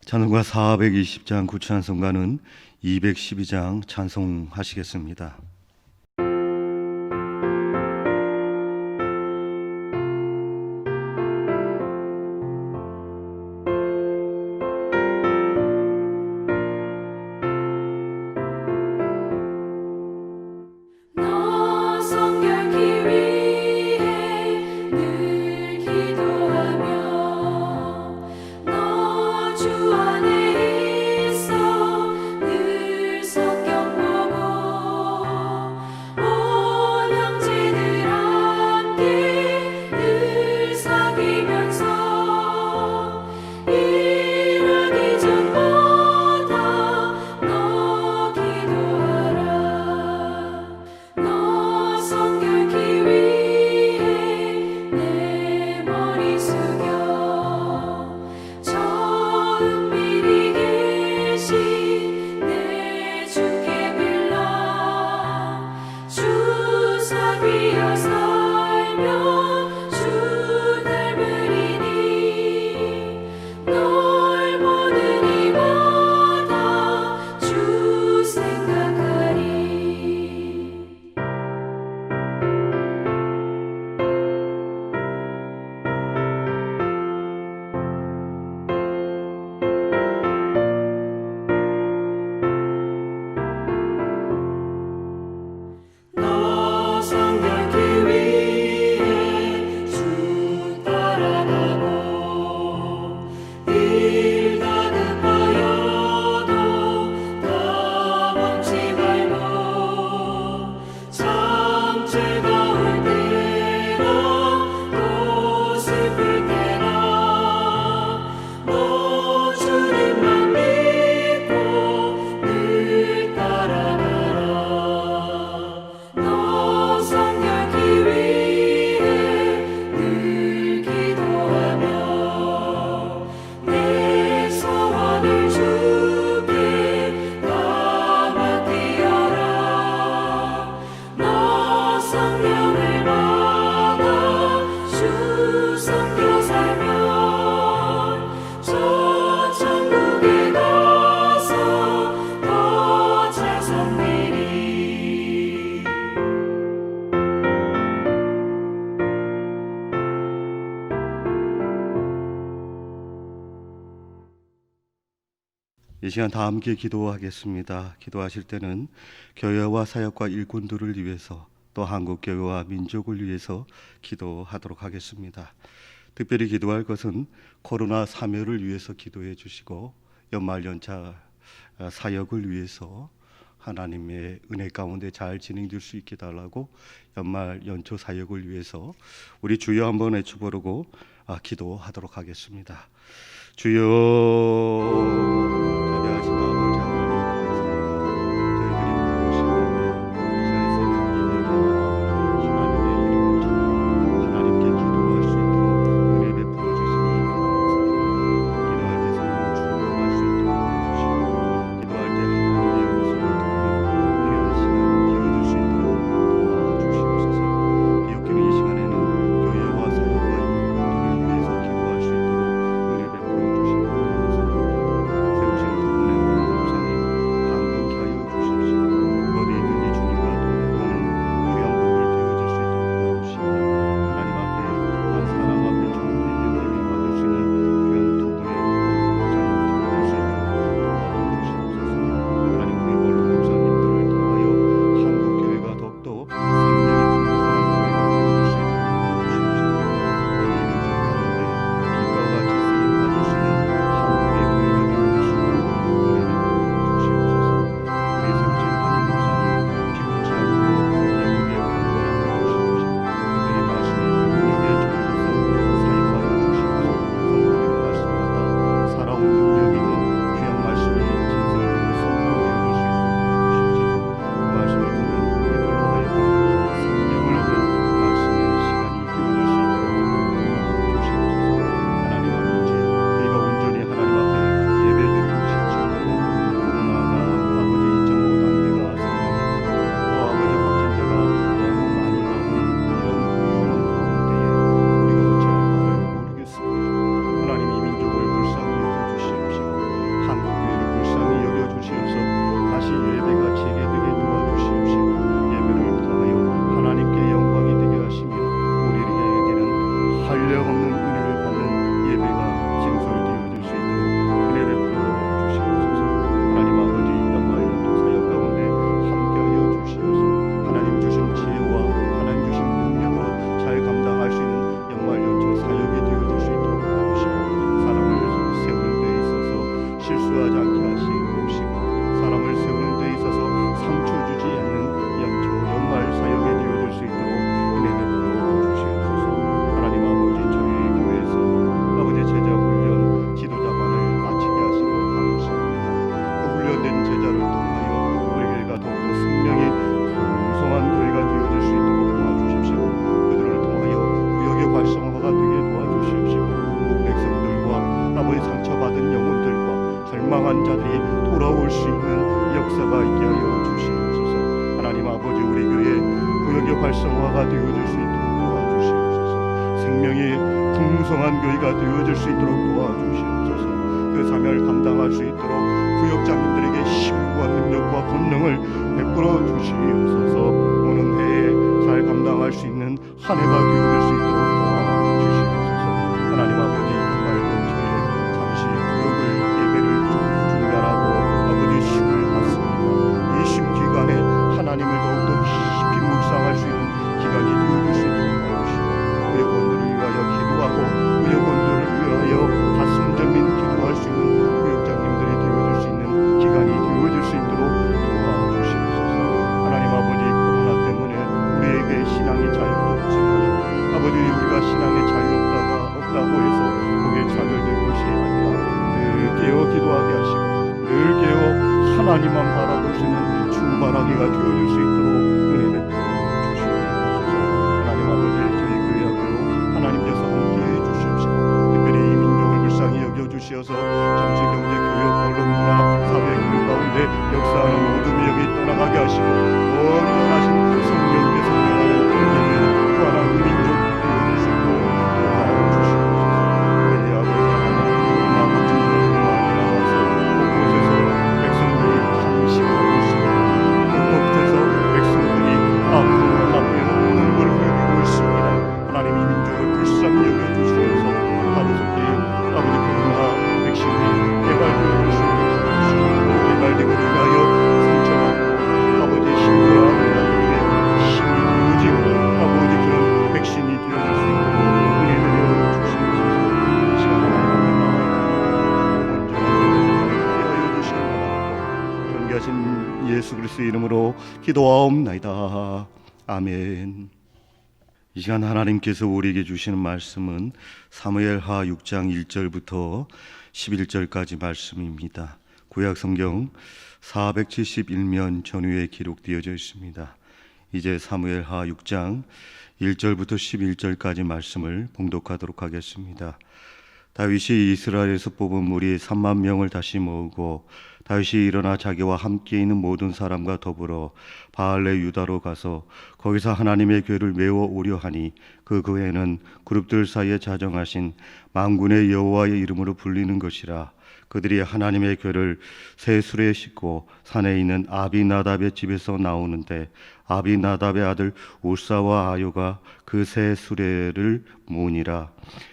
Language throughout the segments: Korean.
찬송가 420장 구찬송가는 212장 찬송하시겠습니다. 이 시간 다 함께 기도하겠습니다. 기도하실 때는 교회와 사역과 일꾼들을 위해서 또 한국교회와 민족을 위해서 기도하도록 하겠습니다. 특별히 기도할 것은 코로나 사멸을 위해서 기도해 주시고 연말연차 사역을 위해서 하나님의 은혜 가운데 잘 진행될 수 있게 달라고 연말 연초 사역을 위해서 우리 주여 한번 외쳐보고 기도하도록 하겠습니다. 주여, 자비하신 아버지 하나님 감사합니다. 저희들이 부르시는데 이 시간 새벽 하나님의 이름을 찾고 하나님께 기도할 수 있도록 은혜 베풀어 주시니 감사합니다. 기도할 때 성령 충만할 수 있도록 도와주시고 기도할 때 하나님의 음성을 듣고 귀한 시간 비워줄 수 있도록 도와주시옵소서. 기억되는 이 시간에는 교회와 사역과 일꾼들을 위해서 기도할 수 있도록 은혜 베풀어 주시니 감사합니다. 멸망한 자들이 돌아올 수 있는 역사가 있게 하여 주시옵소서. 하나님 아버지, 우리 교회 구역의 활성화가 되어질 수 있도록 도와주시옵소서. 생명이 풍성한 교회가 되어질 수 있도록 도와주시옵소서. 그 사명을 감당할 수 있도록 구역장님들에게 힘과 능력과 권능을 베풀어 주시옵소서. 오는 해에 잘 감당할 수 있는 한 해가 되어질 수 있도록 도와주시옵소서. 하나님 아버지, 맑은 저에 잠시 구역을 예배를 중단하고 아버지 쉼을 받습니다. 이 쉼 기간에 하나님을 더욱더 깊이 묵상할 수 있는 기간이 되어질 수 있도록 도와주시고, 구역원들을 위하여 기도하고 구역원들을 위하여 가슴 저민 기도할 수 있는 구역장님들이 되어질 수 있는 기간이 되어질 수 있도록 도와주시옵소서. 하나님 아버지, 코로나 때문에 우리에게 신앙의 자유도 없지만 아버지, 우리가 신앙의 자유 없다고 해서 거기에 좌절될 것이 아니라 늘 깨어 기도하게 하시고 늘 깨어 하나님만 바라볼 수 있는 주바라기가 되어질 수 있도록 은혜 베풀어 주시옵소서. 하나님 아버지, 저희 교회하고 하나님께서 함께해 주시옵시고 특별히 이 민족을 불쌍히 여겨주시어서 정치, 경제, 교육, 언론, 문화, 사회, 교육 가운데 역사하는 모든 영이 떠나가게 하시고 온전하신 성령께서 명하여 구원한 민족 되어질 수 있도록 도와주시옵소서. 우리 아버지 하나님, 코로나 확진자들이 많이 나와서 곳곳에서 백성들이 탄식하고 있습니다. 곳곳에서 백성들이 아프고 눈물 흘리고 있습니다. 하나님, 이 민족을 불쌍히 여겨주시면서 하루속히 아버지 코로나 백신이 개발되어 있습니다. 개발되고 인하여 상처받고 아버지 힘들어하는 자들에게 힘이 되어지고 아버지 그런 백신이 되어질 수 있도록 은혜 내려 주시옵소서. 이 시간 하나님 앞에 나아가고 온전한 하여 주시기 바랍니다. 존귀하신 예수 그리스도의 이름으로 기도하옵나이다. 아멘. 이 시간 하나님께서 우리에게 주시는 말씀은 사무엘하 6장 1절부터 11절까지 말씀입니다. 구약 성경 471면 전후에 기록되어져 있습니다. 이제 사무엘하 6장 1절부터 11절까지 말씀을 봉독하도록 하겠습니다. 다윗이 이스라엘에서 뽑은 무리 3만 명을 다시 모으고 다윗이 일어나 자기와 함께 있는 모든 사람과 더불어 바알레 유다로 가서 거기서 하나님의 궤를 메워 오려 하니 그 궤에는 그룹들 사이에 자정하신 만군의 여호와의 이름으로 불리는 것이라. 그들이 하나님의 궤를 새 수레에 싣고 산에 있는 아비나답의 집에서 나오는데 아비나답의 아들 우사와 아요가 그 새 수레를 모으니라.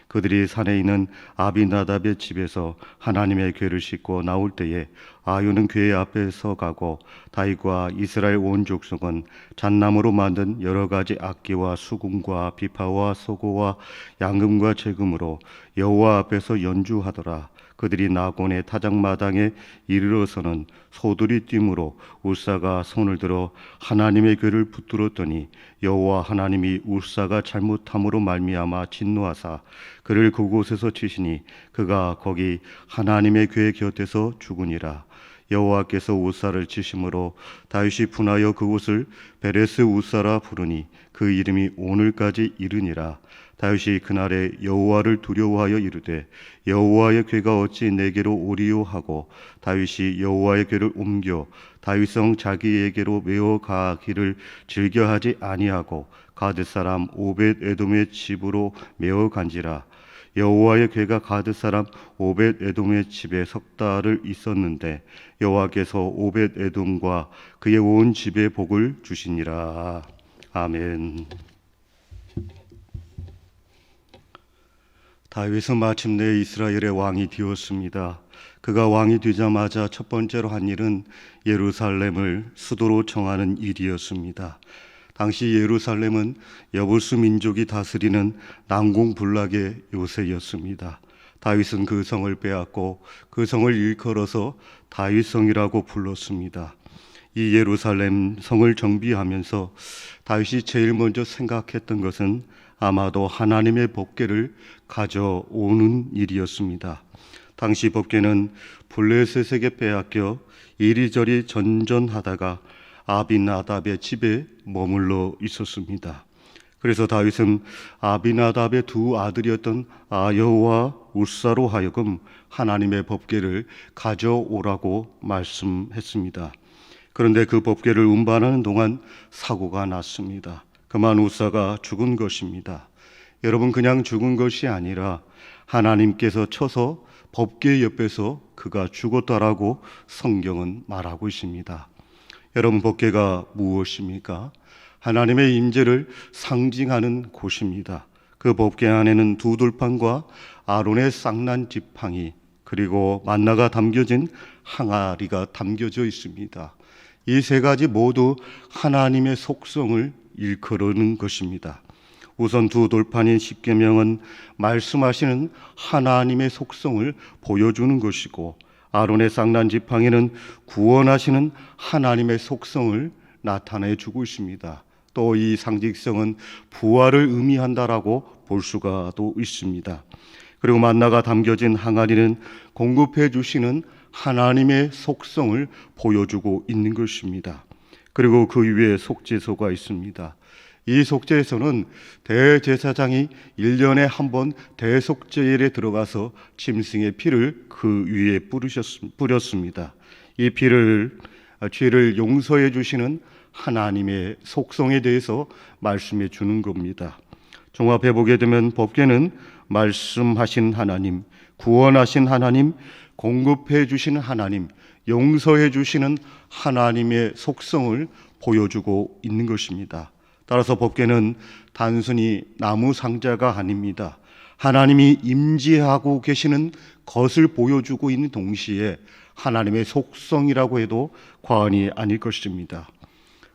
그들이 산에 있는 아비나답의 집에서 하나님의 궤를 싣고 나올 때에 아요는 궤 앞에 서가고 다윗과 이스라엘 온 족속은 잣나무로 만든 여러 가지 악기와 수금과 비파와 소고와 양금과 재금으로 여호와 앞에서 연주하더라. 그들이 나곤의 타작마당에 이르러서는 소들이 뛰므로 우사가 손을 들어 하나님의 궤를 붙들었더니 여호와 하나님이 우사가 잘못함으로 말미암아 진노하사 그를 그곳에서 치시니 그가 거기 하나님의 궤 곁에서 죽으니라. 여호와께서 우사를 치심으로 다윗이 분하여 그곳을 베레스 우사라 부르니 그 이름이 오늘까지 이르니라. 다윗이 그날에 여호와를 두려워하여 이르되 여호와의 궤가 어찌 내게로 오리요 하고 다윗이 여호와의 궤를 옮겨 다윗성 자기에게로 메어 가기를 즐겨하지 아니하고 가드 사람 오벳 에돔의 집으로 메어 간지라. 여호와의 궤가 가드 사람 오벳 에돔의 집에 석 달을 있었는데 여호와께서 오벳 에돔과 그의 온 집에 복을 주시니라. 아멘. 다윗은 마침내 이스라엘의 왕이 되었습니다. 그가 왕이 되자마자 첫 번째로 한 일은 예루살렘을 수도로 정하는 일이었습니다. 당시 예루살렘은 여부스 민족이 다스리는 난공불락의 요새였습니다. 다윗은 그 성을 빼앗고 그 성을 일컬어서 다윗성이라고 불렀습니다. 이 예루살렘 성을 정비하면서 다윗이 제일 먼저 생각했던 것은 아마도 하나님의 법궤를 가져오는 일이었습니다. 당시 법궤는 블레셋에게 빼앗겨 이리저리 전전하다가 아비나답의 집에 머물러 있었습니다. 그래서 다윗은 아비나답의 두 아들이었던 아요와 우사로 하여금 하나님의 법궤를 가져오라고 말씀했습니다. 그런데 그 법궤를 운반하는 동안 사고가 났습니다. 그만 우사가 죽은 것입니다. 여러분, 그냥 죽은 것이 아니라 하나님께서 쳐서 법궤 옆에서 그가 죽었다라고 성경은 말하고 있습니다. 여러분, 법궤가 무엇입니까? 하나님의 임재를 상징하는 곳입니다. 그 법궤 안에는 두 돌판과 아론의 쌍난 지팡이, 그리고 만나가 담겨진 항아리가 담겨져 있습니다. 이 세 가지 모두 하나님의 속성을 일컬는 것입니다. 우선 두 돌판인 십계명은 말씀하시는 하나님의 속성을 보여주는 것이고, 아론의 쌍난 지팡이는 구원하시는 하나님의 속성을 나타내 주고 있습니다. 또 이 상징성은 부활을 의미한다라고 볼 수가 또 있습니다. 그리고 만나가 담겨진 항아리는 공급해 주시는 하나님의 속성을 보여주고 있는 것입니다. 그리고 그 위에 속죄소가 있습니다. 이 속죄소는 대제사장이 1년에 한 번 대속죄일에 들어가서 짐승의 피를 그 위에 뿌렸습니다. 이 피를 죄를 용서해 주시는 하나님의 속성에 대해서 말씀해 주는 겁니다. 종합해 보게 되면 법궤는 말씀하신 하나님, 구원하신 하나님, 공급해 주시는 하나님, 용서해 주시는 하나님의 속성을 보여주고 있는 것입니다. 따라서 법궤는 단순히 나무 상자가 아닙니다. 하나님이 임재하고 계시는 것을 보여주고 있는 동시에 하나님의 속성이라고 해도 과언이 아닐 것입니다.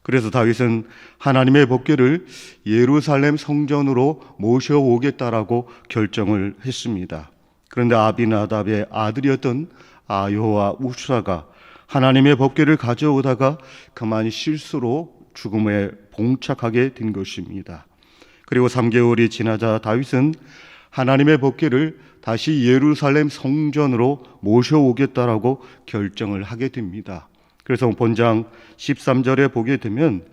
그래서 다윗은 하나님의 법궤를 예루살렘 성전으로 모셔오겠다라고 결정을 했습니다. 그런데 아비나답의 아들이었던 아요와 우사가 하나님의 법궤를 가져오다가 그만 실수로 죽음에 봉착하게 된 것입니다. 그리고 3개월이 지나자 다윗은 하나님의 법궤를 다시 예루살렘 성전으로 모셔오겠다라고 결정을 하게 됩니다. 그래서 본장 13절에 보게 되면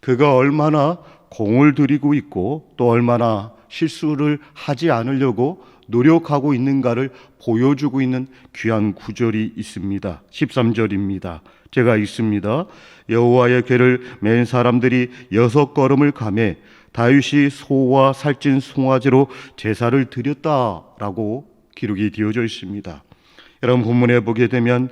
그가 얼마나 공을 들이고 있고 또 얼마나 실수를 하지 않으려고 노력하고 있는가를 보여주고 있는 귀한 구절이 있습니다. 13절입니다. 제가 읽습니다. 여호와의 궤를 맨 사람들이 6걸음을 가매 다윗이 소와 살찐 송아지로 제사를 드렸다라고 기록이 되어져 있습니다. 여러분, 본문에 보게 되면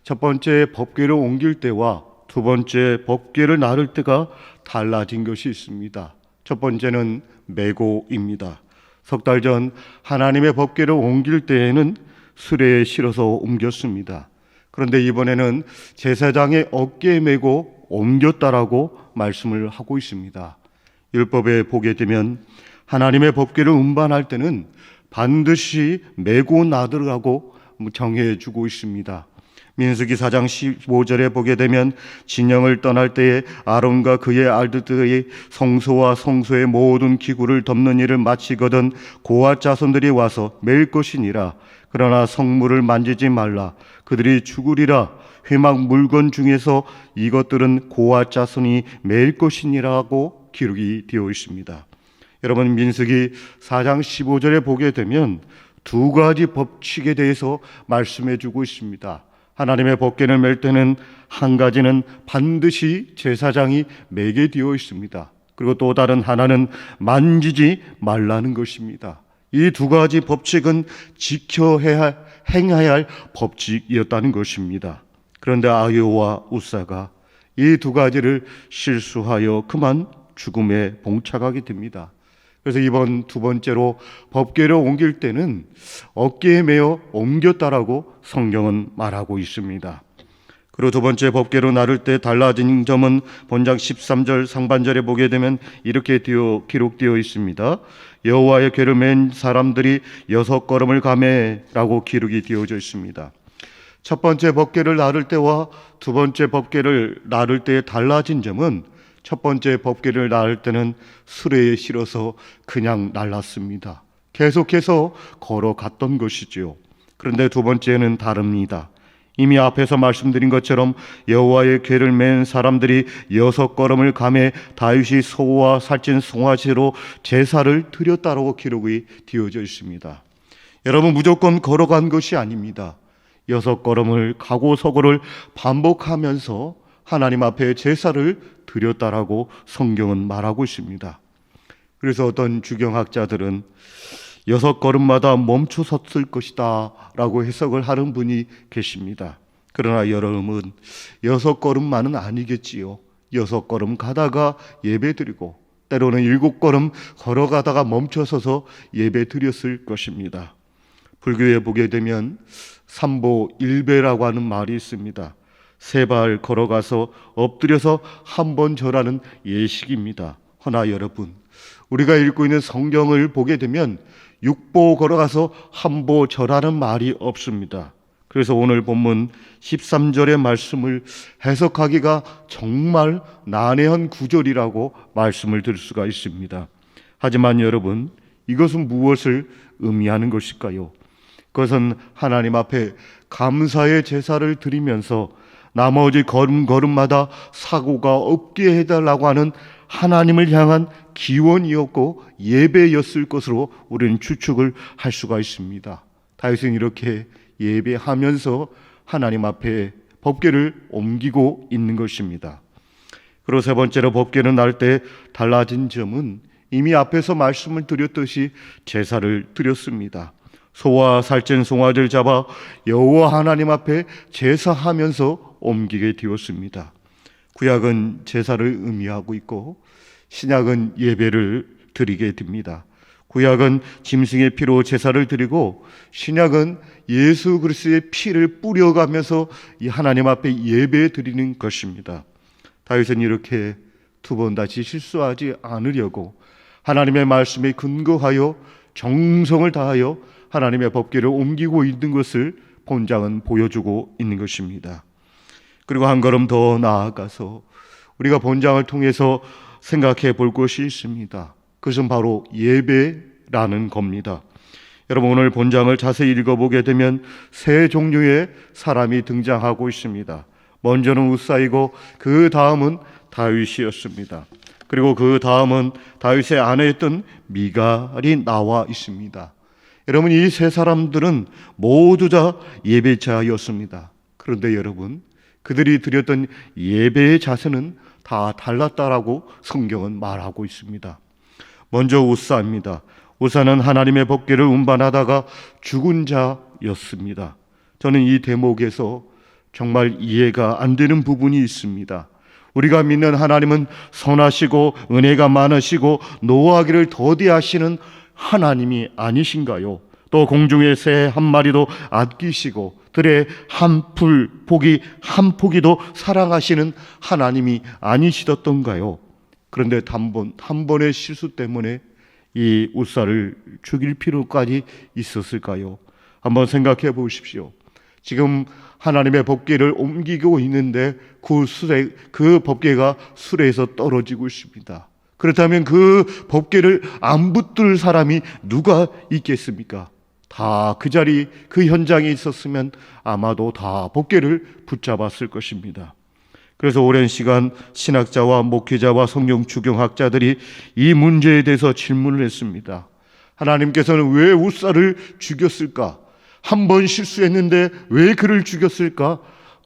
첫 번째 법궤를 옮길 때와 두 번째 법궤를 나를 때가 달라진 것이 있습니다. 첫 번째는 메고입니다. 석 달 전 하나님의 법궤를 옮길 때에는 수레에 실어서 옮겼습니다. 그런데 이번에는 제사장의 어깨에 메고 옮겼다라고 말씀을 하고 있습니다. 율법에 보게 되면 하나님의 법궤를 운반할 때는 반드시 메고 나들라고 정해주고 있습니다. 민수기 4장 15절에 보게 되면 진영을 떠날 때에 아론과 그의 아들들의 성소와 성소의 모든 기구를 덮는 일을 마치거든 고앗 자손들이 와서 맬 것이니라. 그러나 성물을 만지지 말라. 그들이 죽으리라. 회막 물건 중에서 이것들은 고앗 자손이 맬 것이니라고 기록이 되어 있습니다. 여러분, 민수기 4장 15절에 보게 되면 두 가지 법칙에 대해서 말씀해 주고 있습니다. 하나님의 법궤를 맬 때는 한 가지는 반드시 제사장이 매게 되어 있습니다. 그리고 또 다른 하나는 만지지 말라는 것입니다. 이 두 가지 법칙은 행해야 할 법칙이었다는 것입니다. 그런데 아요와 우사가 이 두 가지를 실수하여 그만 죽음에 봉착하게 됩니다. 그래서 이번 두 번째로 법궤를 옮길 때는 어깨에 메어 옮겼다라고 성경은 말하고 있습니다. 그리고 두 번째 법궤로 나를 때 달라진 점은 본장 13절 상반절에 보게 되면 이렇게 기록되어 있습니다. 여호와의 궤를 맨 사람들이 6걸음을 가매라고 기록이 되어져 있습니다. 첫 번째 법궤를 나를 때와 두 번째 법궤를 나를 때의 달라진 점은 첫 번째 법궤를 나를 때는 수레에 실어서 그냥 날랐습니다. 계속해서 걸어갔던 것이지요. 그런데 두 번째는 다릅니다. 이미 앞에서 말씀드린 것처럼 여호와의 궤를 맨 사람들이 6걸음을 가매 다윗이 소와 살찐 송아지로 제사를 드렸다라고 기록이 되어져 있습니다. 여러분, 무조건 걸어간 것이 아닙니다. 6걸음을 가고 서고를 반복하면서 하나님 앞에 제사를 드렸다라고 성경은 말하고 있습니다. 그래서 어떤 주경학자들은 6걸음마다 멈춰 섰을 것이다 라고 해석을 하는 분이 계십니다. 그러나 여러분은 6걸음만은 아니겠지요. 6걸음 가다가 예배 드리고 때로는 7걸음 걸어가다가 멈춰서서 예배 드렸을 것입니다. 불교에 보게 되면 삼보일배라고 하는 말이 있습니다. 3발 걸어가서 엎드려서 한 번 절하는 예식입니다. 허나 여러분, 우리가 읽고 있는 성경을 보게 되면 6보 걸어가서 한 보 절하는 말이 없습니다. 그래서 오늘 본문 13절의 말씀을 해석하기가 정말 난해한 구절이라고 말씀을 드릴 수가 있습니다. 하지만 여러분, 이것은 무엇을 의미하는 것일까요? 그것은 하나님 앞에 감사의 제사를 드리면서 나머지 걸음걸음마다 사고가 없게 해달라고 하는 하나님을 향한 기원이었고 예배였을 것으로 우리는 추측을 할 수가 있습니다. 다윗은 이렇게 예배하면서 하나님 앞에 법궤를 옮기고 있는 것입니다. 그리고 세 번째로 법궤는 날 때 달라진 점은 이미 앞에서 말씀을 드렸듯이 제사를 드렸습니다. 소와 살찐 송아지를 잡아 여호와 하나님 앞에 제사하면서 옮기게 되었습니다. 구약은 제사를 의미하고 있고 신약은 예배를 드리게 됩니다. 구약은 짐승의 피로 제사를 드리고 신약은 예수 그리스도의 피를 뿌려가면서 이 하나님 앞에 예배 드리는 것입니다. 다윗은 이렇게 2번 다시 실수하지 않으려고 하나님의 말씀에 근거하여 정성을 다하여 하나님의 법궤를 옮기고 있는 것을 본장은 보여주고 있는 것입니다. 그리고 한 걸음 더 나아가서 우리가 본장을 통해서 생각해 볼 것이 있습니다. 그것은 바로 예배라는 겁니다. 여러분, 오늘 본장을 자세히 읽어보게 되면 3 종류의 사람이 등장하고 있습니다. 먼저는 우사이고 그 다음은 다윗이었습니다. 그리고 그 다음은 다윗의 아내였던 미갈이 나와 있습니다. 여러분, 이 3 사람들은 모두 다 예배자였습니다. 그런데 여러분, 그들이 드렸던 예배의 자세는 다 달랐다라고 성경은 말하고 있습니다. 먼저 우사입니다. 우사는 하나님의 법궤를 운반하다가 죽은 자였습니다. 저는 이 대목에서 정말 이해가 안 되는 부분이 있습니다. 우리가 믿는 하나님은 선하시고 은혜가 많으시고 노하기를 더디하시는 하나님이 아니신가요? 또 공중의 새 한 마리도 아끼시고 들의 한 풀 포기 한 포기도 사랑하시는 하나님이 아니시던가요? 그런데 한 번의 실수 때문에 이 우사를 죽일 필요까지 있었을까요? 한번 생각해 보십시오. 지금 하나님의 법궤를 옮기고 있는데 그 법궤가 수레에서 떨어지고 있습니다. 그렇다면 그 법궤를 안 붙들 사람이 누가 있겠습니까? 다 그 자리, 그 현장에 있었으면 아마도 다 법궤를 붙잡았을 것입니다. 그래서 오랜 시간 신학자와 목회자와 성경 추경학자들이 이 문제에 대해서 질문을 했습니다. 하나님께서는 왜 우사를 죽였을까? 한 번 실수했는데 왜 그를 죽였을까?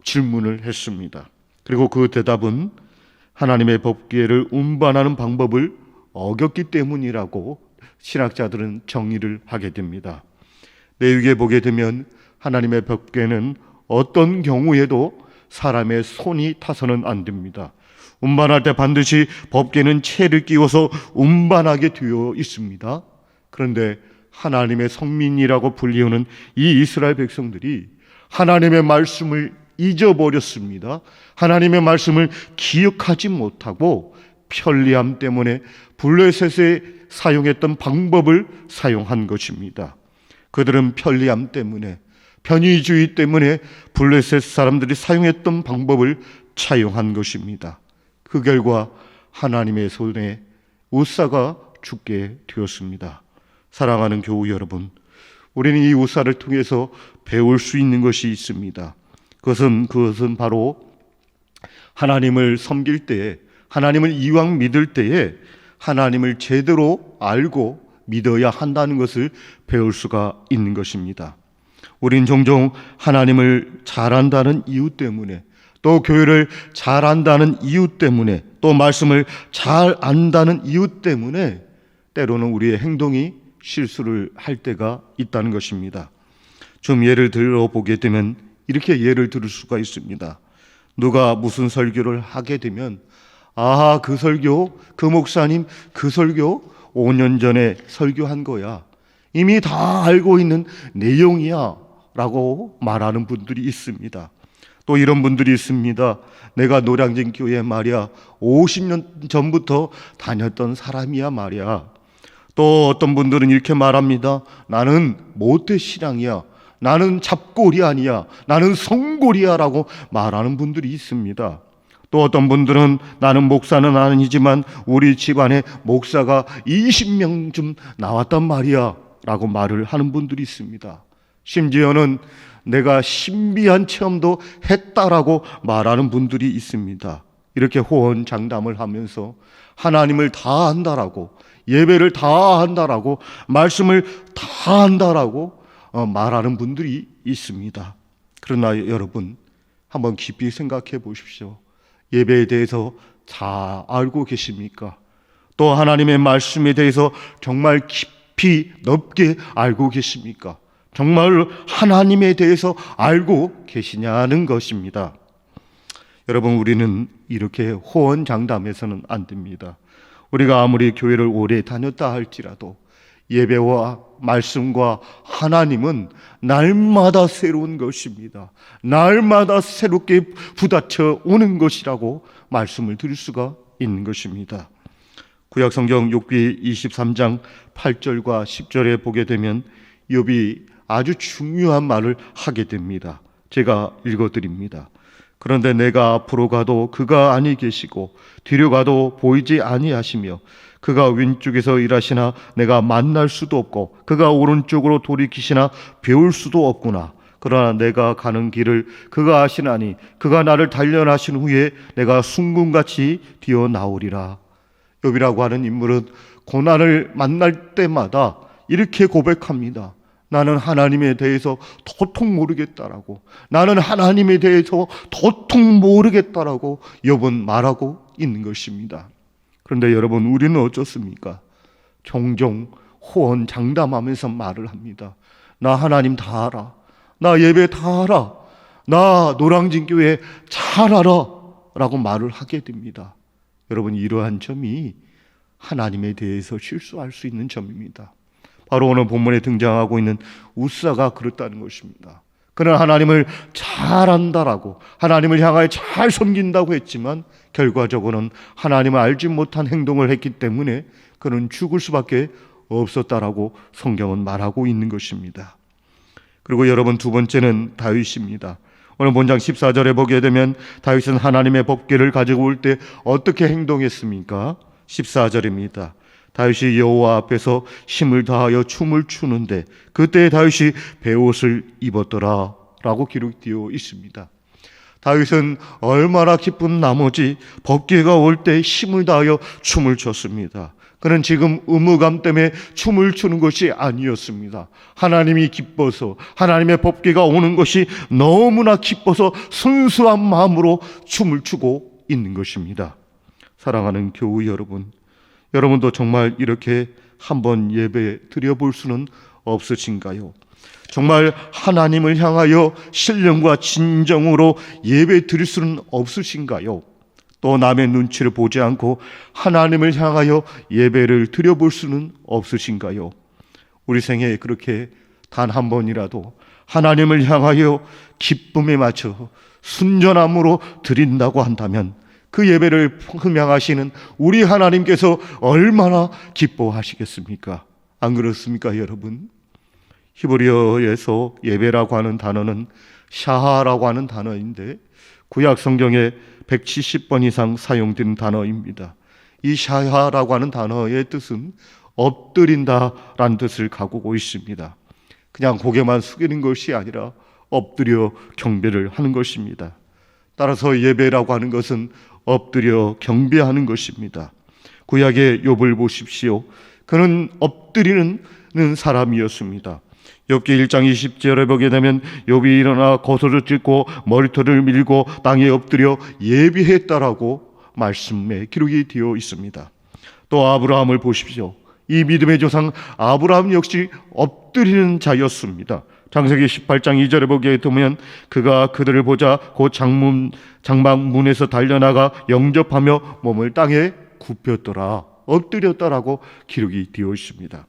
질문을 했습니다. 그리고 그 대답은 하나님의 법궤를 운반하는 방법을 어겼기 때문이라고 신학자들은 정의를 하게 됩니다. 레위기에 보게 되면 하나님의 법궤는 어떤 경우에도 사람의 손이 타서는 안 됩니다. 운반할 때 반드시 법궤는 채를 끼워서 운반하게 되어 있습니다. 그런데 하나님의 성민이라고 불리우는 이 이스라엘 백성들이 하나님의 말씀을 잊어버렸습니다. 하나님의 말씀을 기억하지 못하고 편리함 때문에 블레셋에 사용했던 방법을 사용한 것입니다. 그들은 편리함 때문에, 편의주의 때문에 블레셋 사람들이 사용했던 방법을 차용한 것입니다. 그 결과 하나님의 손에 우사가 죽게 되었습니다. 사랑하는 교우 여러분, 우리는 이 우사를 통해서 배울 수 있는 것이 있습니다. 그것은 바로 하나님을 섬길 때에, 하나님을 이왕 믿을 때에 하나님을 제대로 알고 믿어야 한다는 것을 배울 수가 있는 것입니다. 우린 종종 하나님을 잘 안다는 이유 때문에, 또 교회를 잘 안다는 이유 때문에, 또 말씀을 잘 안다는 이유 때문에 때로는 우리의 행동이 실수를 할 때가 있다는 것입니다. 좀 예를 들어보게 되면 이렇게 예를 들을 수가 있습니다. 누가 무슨 설교를 하게 되면 그 설교, 그 목사님 그 설교 5년 전에 설교한 거야, 이미 다 알고 있는 내용이야 라고 말하는 분들이 있습니다. 또 이런 분들이 있습니다. 내가 노량진 교회 말이야 50년 전부터 다녔던 사람이야 말이야. 또 어떤 분들은 이렇게 말합니다. 나는 모태신앙이야, 나는 잡골이 아니야, 나는 성골이야 라고 말하는 분들이 있습니다. 또 어떤 분들은 나는 목사는 아니지만 우리 집안에 목사가 20명쯤 나왔단 말이야 라고 말을 하는 분들이 있습니다. 심지어는 내가 신비한 체험도 했다라고 말하는 분들이 있습니다. 이렇게 호언장담을 하면서 하나님을 다 안다라고, 예배를 다 한다라고, 말씀을 다 한다라고 말하는 분들이 있습니다. 그러나 여러분, 한번 깊이 생각해 보십시오. 예배에 대해서 잘 알고 계십니까? 또 하나님의 말씀에 대해서 정말 깊이 넓게 알고 계십니까? 정말 하나님에 대해서 알고 계시냐는 것입니다. 여러분, 우리는 이렇게 호언장담해서는 안 됩니다. 우리가 아무리 교회를 오래 다녔다 할지라도 예배와 말씀과 하나님은 날마다 새로운 것입니다. 날마다 새롭게 부딪혀 오는 것이라고 말씀을 드릴 수가 있는 것입니다. 구약성경 욥기 23장 8절과 10절에 보게 되면 욥이 아주 중요한 말을 하게 됩니다. 제가 읽어드립니다. 그런데 내가 앞으로 가도 그가 아니 계시고 뒤로 가도 보이지 아니하시며 그가 왼쪽에서 일하시나 내가 만날 수도 없고 그가 오른쪽으로 돌이키시나 배울 수도 없구나. 그러나 내가 가는 길을 그가 아시나니 그가 나를 단련하신 후에 내가 순금같이 뛰어나오리라. 욥이라고 하는 인물은 고난을 만날 때마다 이렇게 고백합니다. 나는 하나님에 대해서 도통 모르겠다라고, 나는 하나님에 대해서 도통 모르겠다라고 욥은 말하고 있는 것입니다. 그런데 여러분, 우리는 어떻습니까? 종종 호언장담하면서 말을 합니다. 나 하나님 다 알아, 나 예배 다 알아, 나 노량진 교회 잘 알아 라고 말을 하게 됩니다. 여러분, 이러한 점이 하나님에 대해서 실수할 수 있는 점입니다. 바로 오늘 본문에 등장하고 있는 우사가 그렇다는 것입니다. 그는 하나님을 잘 안다라고, 하나님을 향하여 잘 섬긴다고 했지만 결과적으로는 하나님을 알지 못한 행동을 했기 때문에 그는 죽을 수밖에 없었다라고 성경은 말하고 있는 것입니다. 그리고 여러분, 두 번째는 다윗입니다. 오늘 본장 14절에 보게 되면 다윗은 하나님의 법궤를 가지고 올 때 어떻게 행동했습니까? 14절입니다. 다윗이 여호와 앞에서 힘을 다하여 춤을 추는데 그때 다윗이 베옷을 입었더라 라고 기록되어 있습니다. 다윗은 얼마나 기쁜 나머지 법궤가 올 때 힘을 다하여 춤을 췄습니다. 그는 지금 의무감 때문에 춤을 추는 것이 아니었습니다. 하나님이 기뻐서, 하나님의 법궤가 오는 것이 너무나 기뻐서 순수한 마음으로 춤을 추고 있는 것입니다. 사랑하는 교우 여러분, 여러분도 정말 이렇게 한번 예배 드려볼 수는 없으신가요? 정말 하나님을 향하여 신령과 진정으로 예배 드릴 수는 없으신가요? 또 남의 눈치를 보지 않고 하나님을 향하여 예배를 드려볼 수는 없으신가요? 우리 생애에 그렇게 단 한 번이라도 하나님을 향하여 기쁨에 맞춰 순전함으로 드린다고 한다면 그 예배를 흠양하시는 우리 하나님께서 얼마나 기뻐하시겠습니까? 안 그렇습니까, 여러분? 히브리어에서 예배라고 하는 단어는 샤하라고 하는 단어인데 구약 성경에 170번 이상 사용된 단어입니다. 이 샤하라고 하는 단어의 뜻은 엎드린다라는 뜻을 가지고 있습니다. 그냥 고개만 숙이는 것이 아니라 엎드려 경배를 하는 것입니다. 따라서 예배라고 하는 것은 엎드려 경배하는 것입니다. 구약의 욥을 보십시오. 그는 엎드리는 사람이었습니다. 욥기 1장 20절에 보게 되면 욥이 일어나 겉옷을 찢고 머리털을 밀고 땅에 엎드려 예비했다라고 말씀에 기록이 되어 있습니다. 또 아브라함을 보십시오. 이 믿음의 조상 아브라함 역시 엎드리는 자였습니다. 창세기 18장 2절에 보게 되면 그가 그들을 보자 곧 장막문에서 달려나가 영접하며 몸을 땅에 굽혔더라, 엎드렸다라고 기록이 되어 있습니다.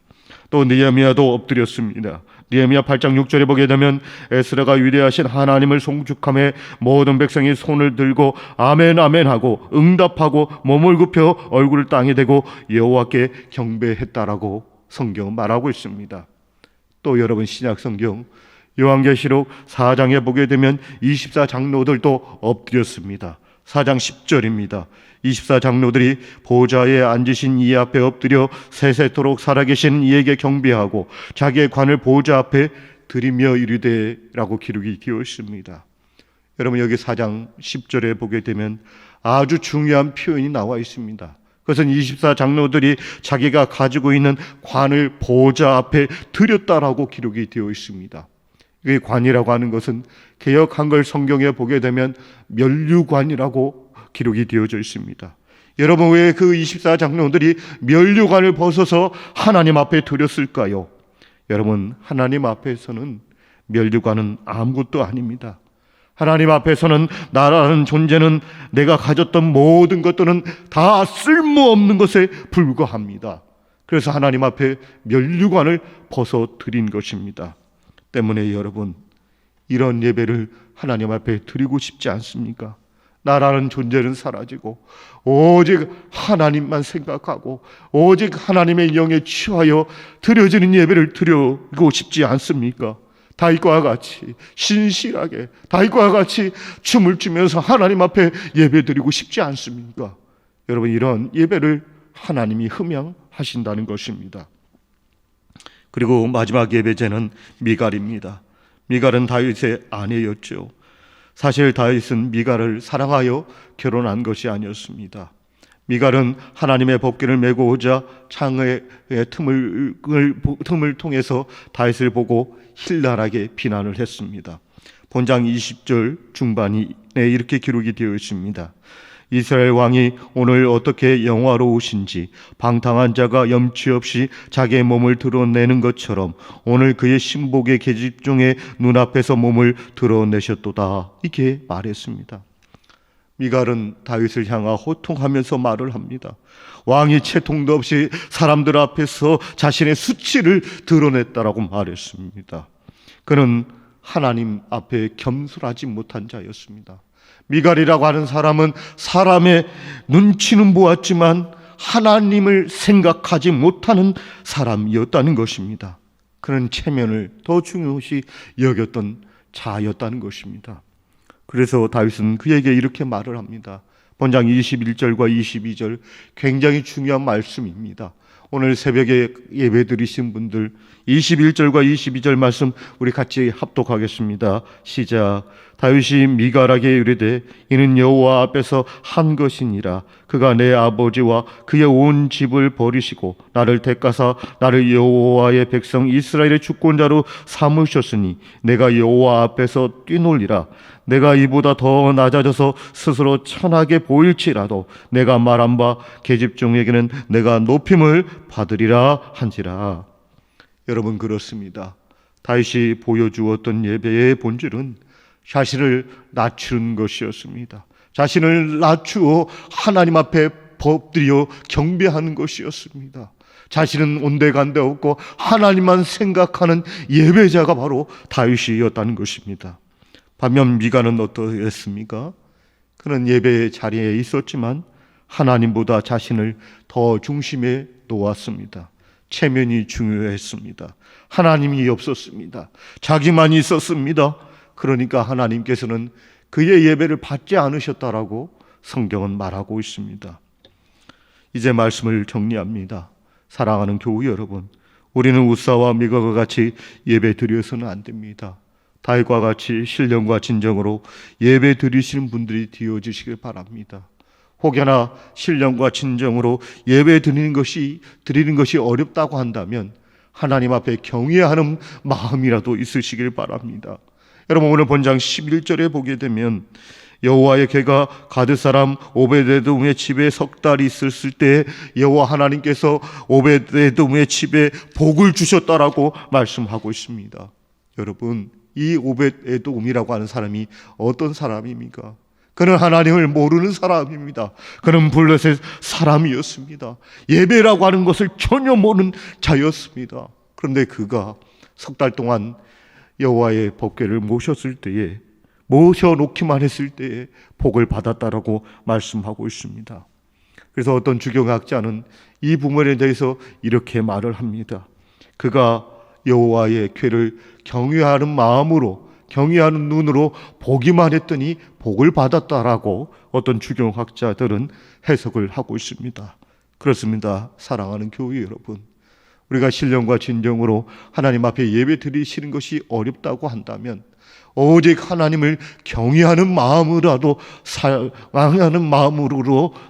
또 느헤미야도 엎드렸습니다. 느헤미야 8장 6절에 보게 되면 에스라가 위대하신 하나님을 송축하며 모든 백성이 손을 들고 아멘 아멘 하고 응답하고 몸을 굽혀 얼굴을 땅에 대고 여호와께 경배했다라고 성경은 말하고 있습니다. 또 여러분, 신약 성경 요한계시록 4장에 보게 되면 24장로들도 엎드렸습니다. 4장 10절입니다. 24장로들이 보좌에 앉으신 이 앞에 엎드려 세세토록 살아계신 이에게 경배하고 자기의 관을 보좌 앞에 드리며 이르되 라고 기록이 되어 있습니다. 여러분, 여기 4장 10절에 보게 되면 아주 중요한 표현이 나와 있습니다. 그것은 24장로들이 자기가 가지고 있는 관을 보좌 앞에 드렸다라고 기록이 되어 있습니다. 이 관이라고 하는 것은 개역 한글 성경에 보게 되면 면류관이라고 기록이 되어져 있습니다. 여러분, 왜 그 24장로들이 면류관을 벗어서 하나님 앞에 드렸을까요? 여러분, 하나님 앞에서는 면류관은 아무것도 아닙니다. 하나님 앞에서는 나라는 존재는, 내가 가졌던 모든 것들은 다 쓸모없는 것에 불과합니다. 그래서 하나님 앞에 면류관을 벗어 드린 것입니다. 때문에 여러분, 이런 예배를 하나님 앞에 드리고 싶지 않습니까? 나라는 존재는 사라지고 오직 하나님만 생각하고 오직 하나님의 영에 취하여 드려지는 예배를 드리고 싶지 않습니까? 다윗과 같이 신실하게, 다윗과 같이 춤을 추면서 하나님 앞에 예배드리고 싶지 않습니까? 여러분, 이런 예배를 하나님이 흠양하신다는 것입니다. 그리고 마지막 예배제는 미갈입니다. 미갈은 다윗의 아내였죠. 사실 다윗은 미갈을 사랑하여 결혼한 것이 아니었습니다. 미갈은 하나님의 법궤를 메고 오자 창의 틈을 통해서 다윗을 보고 힐날하게 비난을 했습니다. 본장 20절 중반에 이렇게 기록이 되어 있습니다. 이스라엘 왕이 오늘 어떻게 영화로우신지 방탕한 자가 염치 없이 자기의 몸을 드러내는 것처럼 오늘 그의 신복의 계집 중에 눈앞에서 몸을 드러내셨도다, 이렇게 말했습니다. 미갈은 다윗을 향하 호통하면서 말을 합니다. 왕이 채통도 없이 사람들 앞에서 자신의 수치를 드러냈다라고 말했습니다. 그는 하나님 앞에 겸손하지 못한 자였습니다. 미갈이라고 하는 사람은 사람의 눈치는 보았지만 하나님을 생각하지 못하는 사람이었다는 것입니다. 그는 체면을 더 중요시 여겼던 자였다는 것입니다. 그래서 다윗은 그에게 이렇게 말을 합니다. 본장 21절과 22절, 굉장히 중요한 말씀입니다. 오늘 새벽에 예배 드리신 분들 21절과 22절 말씀 우리 같이 합독하겠습니다. 시작. 다윗이 미갈에게 이르되 이는 여호와 앞에서 한 것이니라. 그가 내 아버지와 그의 온 집을 버리시고 나를 택하사 나를 여호와의 백성 이스라엘의 주권자로 삼으셨으니 내가 여호와 앞에서 뛰놀리라. 내가 이보다 더 낮아져서 스스로 천하게 보일지라도 내가 말한 바 계집종에게는 내가 높임을 받으리라 한지라. 여러분, 그렇습니다. 다윗이 보여주었던 예배의 본질은 자신을 낮추는 것이었습니다. 자신을 낮추어 하나님 앞에 엎드려 경배하는 것이었습니다. 자신은 온데간데 없고 하나님만 생각하는 예배자가 바로 다윗이었다는 것입니다. 반면 미갈은 어떠했습니까? 그는 예배의 자리에 있었지만 하나님보다 자신을 더 중심에 놓았습니다. 체면이 중요했습니다. 하나님이 없었습니다. 자기만이 있었습니다. 그러니까 하나님께서는 그의 예배를 받지 않으셨다라고 성경은 말하고 있습니다. 이제 말씀을 정리합니다. 사랑하는 교우 여러분, 우리는 우사와 미갈과 같이 예배 드려서는 안 됩니다. 다윗과 같이 신령과 진정으로 예배 드리시는 분들이 되어주시길 바랍니다. 혹여나 신령과 진정으로 예배 드리는 것이 어렵다고 한다면 하나님 앞에 경외하는 마음이라도 있으시길 바랍니다. 여러분, 오늘 본장 11절에 보게 되면 여호와의 궤가 가드 사람 오베데돔의 집에 석 달이 있었을 때 여호와 하나님께서 오베데돔의 집에 복을 주셨다라고 말씀하고 있습니다. 여러분, 이 오베데돔이라고 하는 사람이 어떤 사람입니까? 그는 하나님을 모르는 사람입니다. 그는 블레셋 사람이었습니다. 예배라고 하는 것을 전혀 모르는 자였습니다. 그런데 그가 석 달 동안 여호와의 법궤를 모셔놓기만 했을 때에 복을 받았다라고 말씀하고 있습니다. 그래서 어떤 주경학자는 이 부분에 대해서 이렇게 말을 합니다. 그가 여호와의 궤를 경외하는 마음으로, 경외하는 눈으로 보기만 했더니 복을 받았다라고 어떤 주경학자들은 해석을 하고 있습니다. 그렇습니다. 사랑하는 교회 여러분, 우리가 신령과 진정으로 하나님 앞에 예배 드리시는 것이 어렵다고 한다면 오직 하나님을 경외하는 마음으로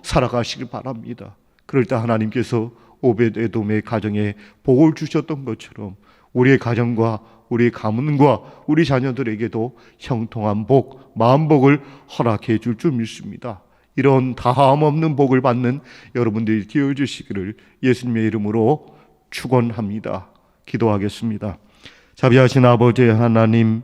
살아가시길 바랍니다. 그럴 때 하나님께서 오벳에돔의 가정에 복을 주셨던 것처럼 우리의 가정과 우리 가문과 우리 자녀들에게도 형통한 복, 마음복을 허락해 줄 줄 믿습니다. 이런 다함 없는 복을 받는 여러분들이 되어주시기를 예수님의 이름으로 축원합니다. 기도하겠습니다. 자비하신 아버지 하나님,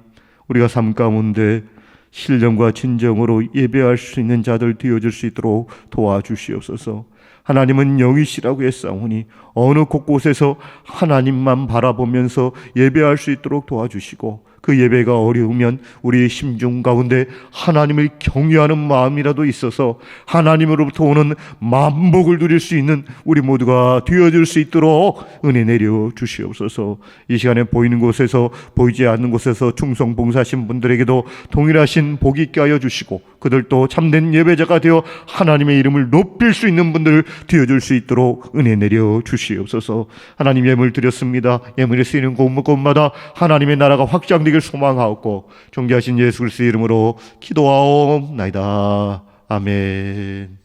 우리가 삶 가운데 신령과 진정으로 예배할 수 있는 자들 되어줄 수 있도록 도와주시옵소서. 하나님은 영이시라고 했사오니 어느 곳곳에서 하나님만 바라보면서 예배할 수 있도록 도와주시고, 그 예배가 어려우면 우리의 심중 가운데 하나님을 경외하는 마음이라도 있어서 하나님으로부터 오는 만복을 누릴 수 있는 우리 모두가 되어줄 수 있도록 은혜 내려 주시옵소서. 이 시간에 보이는 곳에서 보이지 않는 곳에서 충성 봉사하신 분들에게도 동일하신 복이 있게 하여 주시고, 그들도 참된 예배자가 되어 하나님의 이름을 높일 수 있는 분들 되어줄 수 있도록 은혜 내려 주시옵소서. 하나님, 예물 드렸습니다. 예물에 쓰이는 곳마다 하나님의 나라가 확장되길 소망하옵고 존귀하신 예수 그리스도의 이름으로 기도하옵나이다. 아멘.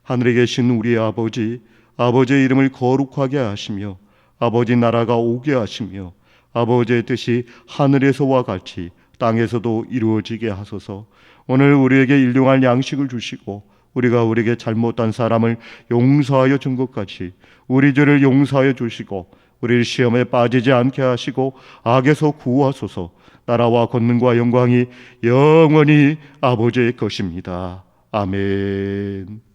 하늘에 계신 우리 아버지, 아버지의 이름을 거룩하게 하시며 아버지 나라가 오게 하시며 아버지의 뜻이 하늘에서와 같이 땅에서도 이루어지게 하소서. 오늘 우리에게 일용할 양식을 주시고 우리가 우리에게 잘못한 사람을 용서하여 준 것 같이 우리 죄를 용서하여 주시고 우리를 시험에 빠지지 않게 하시고 악에서 구하소서. 나라와 권능과 영광이 영원히 아버지의 것입니다. 아멘.